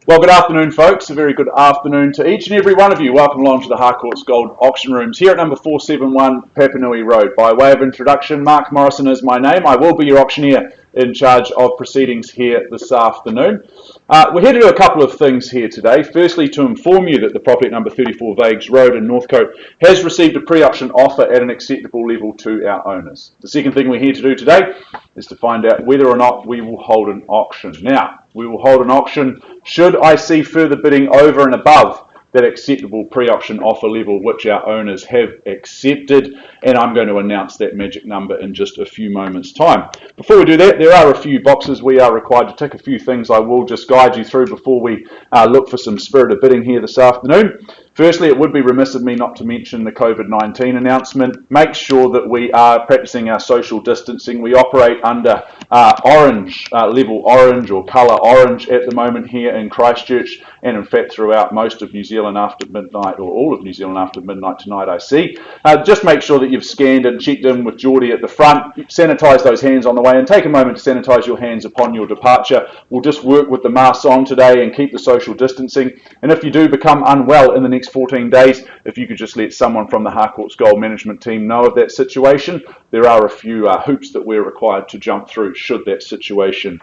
Well, good afternoon, folks. A very good afternoon to each and every one of you. Welcome along to the Harcourts Gold Auction Rooms here at number 471 Papanui Road. By way of introduction, Mark Morrison is my name. I will be your auctioneer in charge of proceedings here this afternoon. We're here to do a couple of things here today. Firstly, to inform you that the property at number 34 Vagues Road in Northcote has received a pre-auction offer at an acceptable level to our owners. The second thing we're here to do today is to find out whether or not we will hold an auction. Now, we will hold an auction should I see further bidding over and above that acceptable pre-auction offer level which our owners have accepted, and I'm going to announce that magic number in just a few moments time. Before we do that, there are a few boxes we are required to tick, a few things I will just guide you through before we look for some spirited bidding here this afternoon. Firstly, it would be remiss of me not to mention the COVID-19 announcement. Make sure that we are practicing our social distancing. We operate under orange, level orange or colour orange at the moment here in Christchurch, and in fact throughout most of New Zealand after midnight, or all of New Zealand after midnight tonight, I see. Just make sure that you've scanned and checked in with Geordie at the front. Sanitise those hands on the way and take a moment to sanitise your hands upon your departure. We'll just work with the masks on today and keep the social distancing. And if you do become unwell in the next 14 days, if you could just let someone from the Harcourts Gold management team know of that situation. There are a few hoops that we're required to jump through should that situation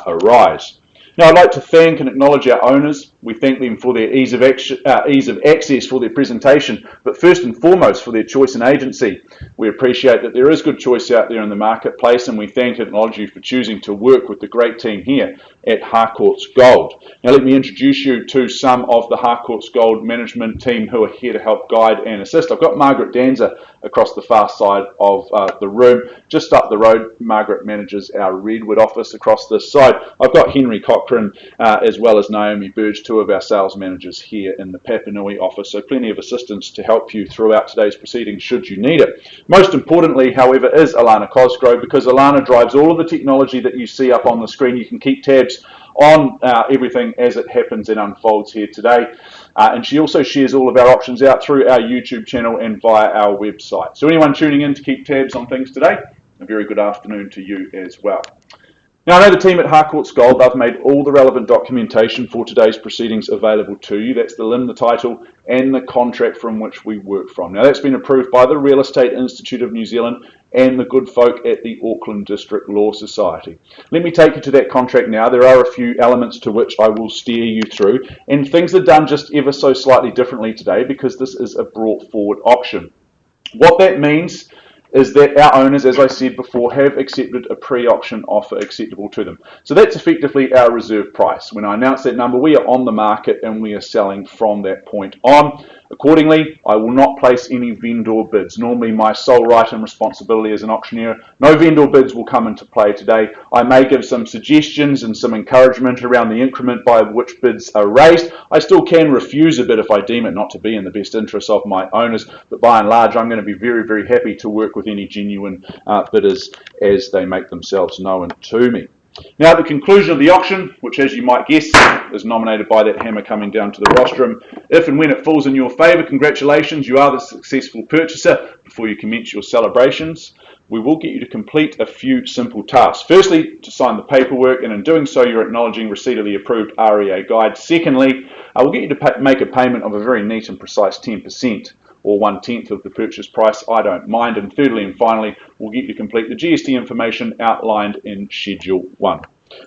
arise. Now, I'd like to thank and acknowledge our owners. We thank them for their ease of access for their presentation, but first and foremost for their choice and agency. We appreciate that there is good choice out there in the marketplace, and we thank and acknowledge you for choosing to work with the great team here at Harcourts Gold. Now, let me introduce you to some of the Harcourts Gold management team who are here to help guide and assist. I've got Margaret Danza across the far side of the room. Just up the road, Margaret manages our Redwood office across this side. I've got Henry Cochrane as well as Naomi Burge, two of our sales managers here in the Papanui office, so plenty of assistance to help you throughout today's proceedings should you need it. Most importantly, however, is Alana Cosgrove, because Alana drives all of the technology that you see up on the screen. You can keep tabs on everything as it happens and unfolds here today. And she also shares all of our options out through our YouTube channel and via our website. So anyone tuning in to keep tabs on things today, a very good afternoon to you as well. Now, I know the team at Harcourts Gold, they've made all the relevant documentation for today's proceedings available to you. That's the LIM, the title, and the contract from which we work from. Now, that's been approved by the Real Estate Institute of New Zealand and the good folk at the Auckland District Law Society. Let me take you to that contract now. There are a few elements to which I will steer you through, and things are done just ever so slightly differently today because this is a brought forward auction. What that means is that our owners, as I said before, have accepted a pre-auction offer acceptable to them. So that's effectively our reserve price. When I announce that number, we are on the market and we are selling from that point on. Accordingly, I will not place any vendor bids. Normally my sole right and responsibility as an auctioneer. No vendor bids will come into play today. I may give some suggestions and some encouragement around the increment by which bids are raised. I still can refuse a bid if I deem it not to be in the best interest of my owners, but by and large I'm going to be very, very happy to work with any genuine bidders as they make themselves known to me. Now, at the conclusion of the auction, which as you might guess is nominated by that hammer coming down to the rostrum, if and when it falls in your favour, congratulations, you are the successful purchaser. Before you commence your celebrations, we will get you to complete a few simple tasks. Firstly, to sign the paperwork, and in doing so you're acknowledging receipt of the approved REA guide. secondly, we'll get you to make a payment of a very neat and precise 10%. or 1/10 of the purchase price, I don't mind. And thirdly and finally, we'll get you to complete the GST information outlined in Schedule 1.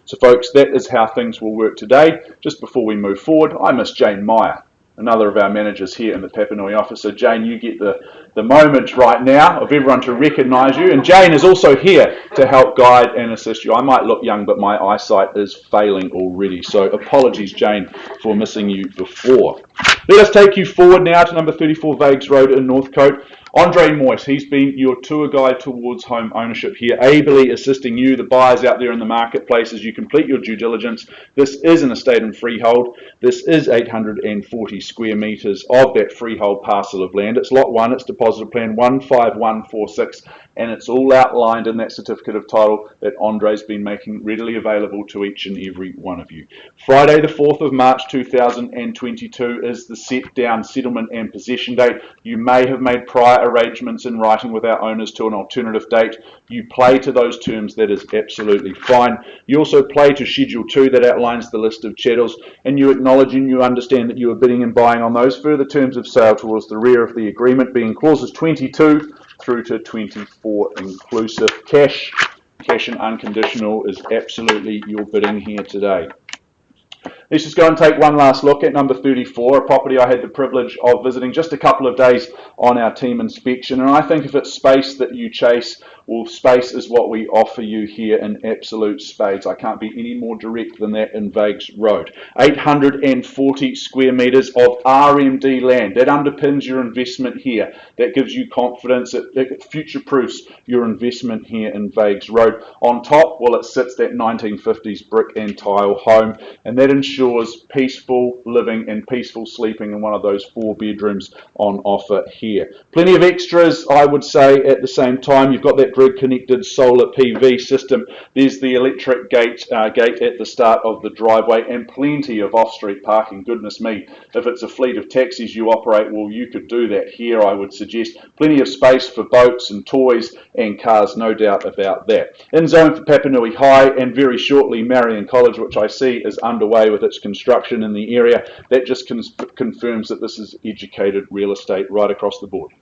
So folks, that is how things will work today. Just before we move forward, I miss Jane Meyer, another of our managers here in the Papanui office. So Jane, you get the moment right now of everyone to recognise you. And Jane is also here to help guide and assist you. I might look young, but my eyesight is failing already. So apologies, Jane, for missing you before. Let us take you forward now to number 34 Vagues Road in Northcote. Andre Moyes, he's been your tour guide towards home ownership here, ably assisting you, the buyers out there in the marketplace, as you complete your due diligence. This is an estate and freehold. This is 840 square metres of that freehold parcel of land. It's lot 1, it's deposit deposit plan 15146, and it's all outlined in that certificate of title that Andre's been making readily available to each and every one of you. Friday the 4th of March 2022 is the set down settlement and possession date. You may have made prior arrangements in writing with our owners to an alternative date. You play to those terms, that is absolutely fine. You also play to Schedule 2 that outlines the list of chattels, and you acknowledge and you understand that you are bidding and buying on those further terms of sale towards the rear of the agreement, being clauses 22 through to 24 inclusive. Cash and unconditional is absolutely your bidding here today. Let's just go and take one last look at number 34, a property I had the privilege of visiting just a couple of days on our team inspection. And I think if it's space that you chase, well, space is what we offer you here in absolute spades. I can't be any more direct than that in Vagues Road. 840 square metres of RMD land. That underpins your investment here. That gives you confidence. It future-proofs your investment here in Vagues Road. On top, well, it sits that 1950s brick and tile home, and that ensures peaceful living and peaceful sleeping in one of those 4 bedrooms on offer here. Plenty of extras, I would say, at the same time. You've got that grid connected solar PV system. There's the electric gate at the start of the driveway, and plenty of off-street parking. Goodness me, if it's a fleet of taxis you operate, well, you could do that here, I would suggest. Plenty of space for boats and toys and cars, no doubt about that. In zone for Papanui High, and very shortly Marion College, which I see is underway with its construction in the area. That just confirms that this is educated real estate right across the board.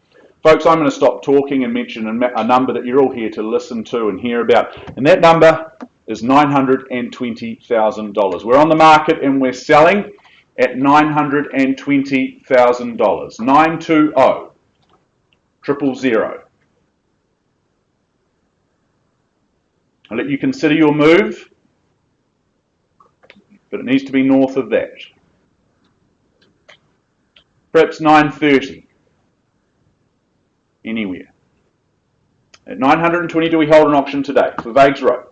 Folks, I'm going to stop talking and mention a number that you're all here to listen to and hear about, and that number is $920,000. We're on the market and we're selling at $920,000. 920 000. I'll let you consider your move, but it needs to be north of that. Perhaps 930. Anywhere. At 920, do we hold an auction today for Vagues Road?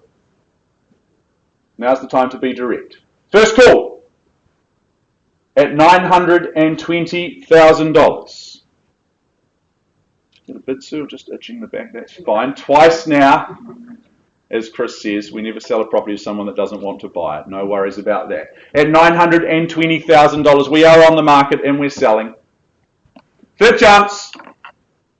Now's the time to be direct. First call at $920,000. Get a bid, sir, just itching the back, that's fine. Twice now, as Chris says, we never sell a property to someone that doesn't want to buy it. No worries about that. At $920,000, we are on the market and we're selling. Third chance.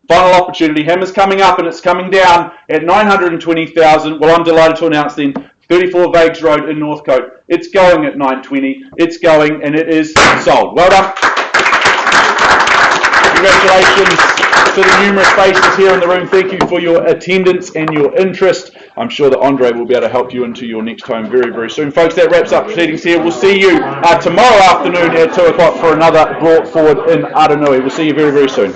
Final opportunity. Hammer's coming up and it's coming down at 920,000. Well, I'm delighted to announce then 34 Vagues Road in Northcote. It's going at 920. It's going and it is sold. Well done. Congratulations to the numerous faces here in the room. Thank you for your attendance and your interest. I'm sure that Andre will be able to help you into your next home very, very soon. Folks, that wraps up proceedings here. We'll see you tomorrow afternoon at 2 o'clock for another brought forward in Aranui. We'll see you very, very soon.